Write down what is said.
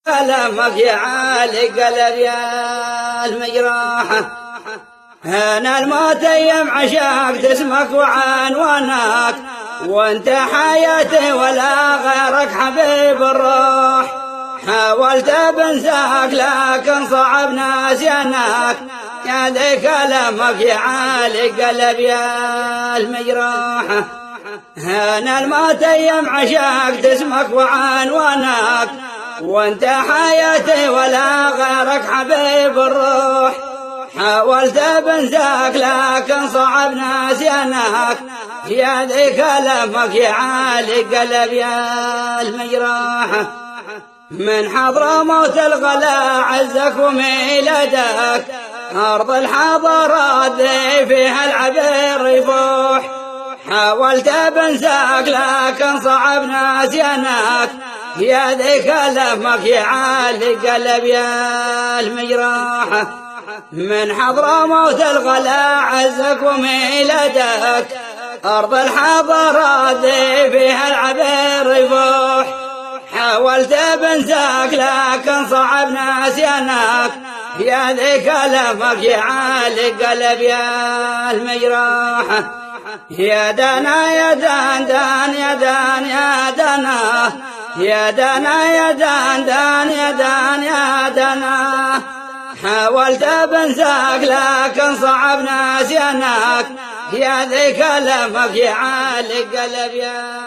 كلامك يا عالي قلب يا المجراحة. أنا الموت أيام عشاق تسمك وعنوانك، وانت حياتي ولا غيرك حبيب الروح. حاولت بنساك لكن صعب ناسيانك، يا ذي كلامك يا عالي قلب يا المجراحة. أنا الموت أيام عشاق تسمك وعنوانك، وانت حياتي ولا غيرك حبيب الروح. حاولت بنساك لكن صعب ناسيانك، يا ذي كلامك يا عالي قلب يا المجراحة. من حضرموت الغلا عزك وميلادك، أرض الحضارات ذي فيها العبير يفوح. حاولت بنساك لكن صعب ناسيانك، يا ذي كلامك يا عالي قلب يا المجراحة. من حضرموت الغلا عزك وميلادك، أرض الحضارات ذي فيها العبير يفوح. حاولت بنساك لكن صعب ناسيانك، يا ذي كلامك يا عالي قلب يا المجراحة. يا دنا يا دان دان يا دان يا دنا، يا دنا يا دان دان يا دان يا دنا. حاولت بنساك لكن صعب ناسيانك، يا ذي كلامك يا عالي قلب يا